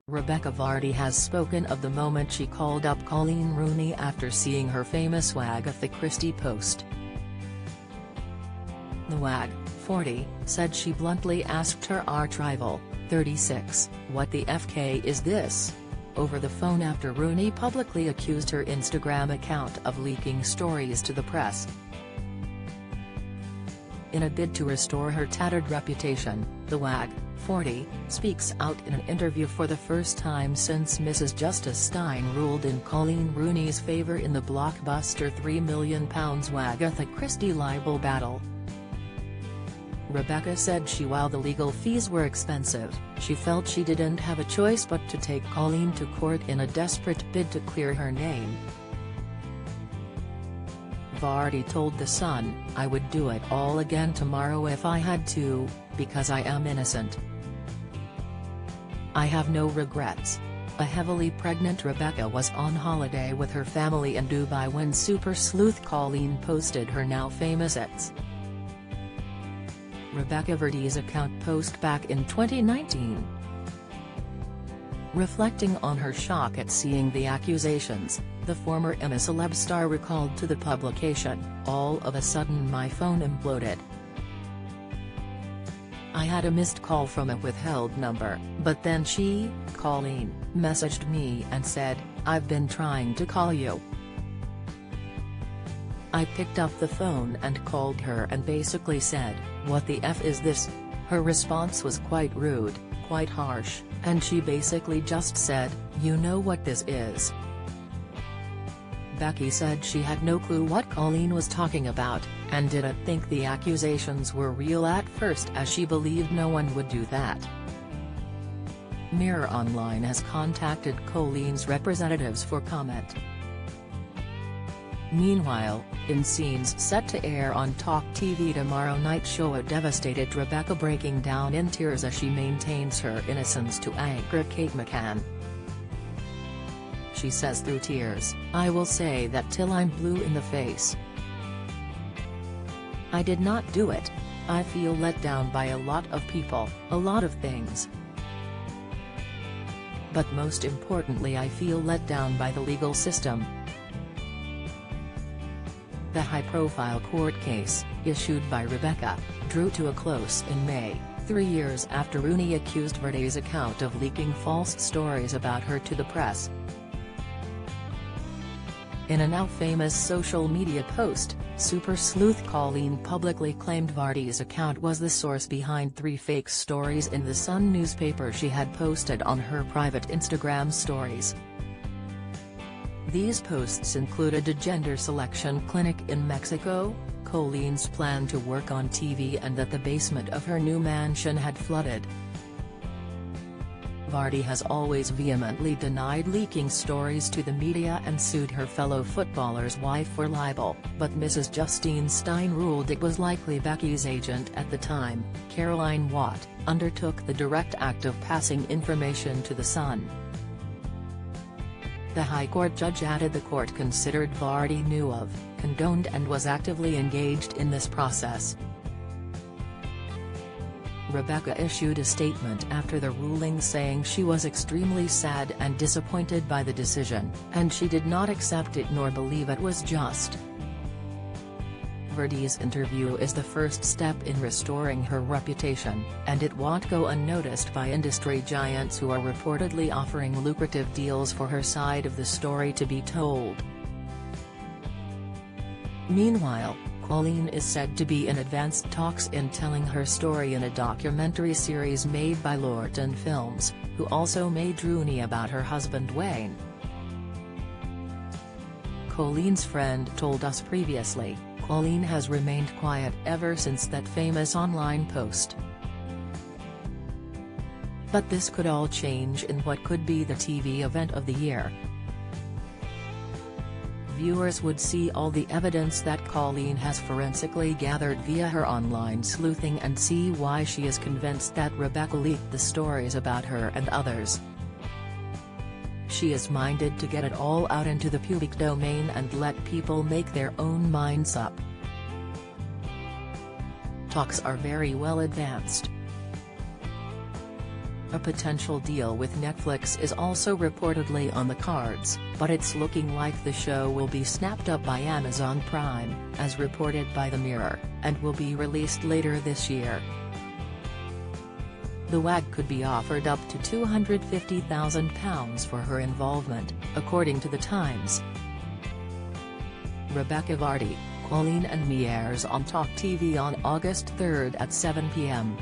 Rebekah Vardy has spoken of the moment she called up Coleen Rooney after seeing her famous Wagatha Christie post. The Wag, 40, said she bluntly asked her arch-rival, 36, "What the FK is this?" over the phone after Rooney publicly accused her Instagram account of leaking stories to the press. In a bid to restore her tattered reputation, the Wag, 40, speaks out in an interview for the first time since Mrs. Justice Stein ruled in Coleen Rooney's favour in the blockbuster £3 million Wagatha Christie libel battle. Rebekah said while the legal fees were expensive, she felt she didn't have a choice but to take Coleen to court in a desperate bid to clear her name. Vardy told The Sun, "I would do it all again tomorrow if I had to, because I am innocent. I have no regrets." A heavily pregnant Rebekah was on holiday with her family in Dubai when super sleuth Coleen posted her now famous ex. Rebekah Vardy's account post back in 2019. Reflecting on her shock at seeing the accusations, the former Emma celeb star recalled to the publication, "All of a sudden my phone imploded. I had a missed call from a withheld number, but then she, Coleen, messaged me and said, 'I've been trying to call you.' I picked up the phone and called her and basically said, 'What the F is this?' Her response was quite rude, quite harsh, and she basically just said, 'You know what this is.'" Becky said she had no clue what Coleen was talking about, and didn't think the accusations were real at first as she believed no one would do that. Mirror Online has contacted Coleen's representatives for comment. Meanwhile, in scenes set to air on Talk TV tomorrow night, show a devastated Rebekah breaking down in tears as she maintains her innocence to anchor Kate McCann. She says through tears, "I will say that till I'm blue in the face. I did not do it. I feel let down by a lot of people, a lot of things. But most importantly, I feel let down by the legal system." The high-profile court case, issued by Rebekah, drew to a close in May, 3 years after Rooney accused Vardy's account of leaking false stories about her to the press. In a now-famous social media post, super sleuth Coleen publicly claimed Vardy's account was the source behind 3 fake stories in the Sun newspaper she had posted on her private Instagram stories. These posts included a gender selection clinic in Mexico, Coleen's plan to work on TV, and that the basement of her new mansion had flooded. Vardy has always vehemently denied leaking stories to the media and sued her fellow footballer's wife for libel, but Mrs. Justine Stein ruled it was likely Becky's agent at the time, Caroline Watt, undertook the direct act of passing information to The Sun. The High Court judge added the court considered Vardy knew of, condoned and was actively engaged in this process. Rebekah issued a statement after the ruling saying she was extremely sad and disappointed by the decision, and she did not accept it nor believe it was just. Vardy's interview is the first step in restoring her reputation, and it won't go unnoticed by industry giants who are reportedly offering lucrative deals for her side of the story to be told. Meanwhile, Coleen is said to be in advanced talks in telling her story in a documentary series made by Lorton Films, who also made Rooney about her husband Wayne. Coleen's friend told us previously, Coleen has remained quiet ever since that famous online post. But this could all change in what could be the TV event of the year. Viewers would see all the evidence that Coleen has forensically gathered via her online sleuthing and see why she is convinced that Rebekah leaked the stories about her and others. She is minded to get it all out into the public domain and let people make their own minds up. Talks are very well advanced. A potential deal with Netflix is also reportedly on the cards, but it's looking like the show will be snapped up by Amazon Prime, as reported by The Mirror, and will be released later this year. The WAG could be offered up to £250,000 for her involvement, according to The Times. Rebekah Vardy, Coleen and Me airs on Talk TV on August 3 at 7 p.m.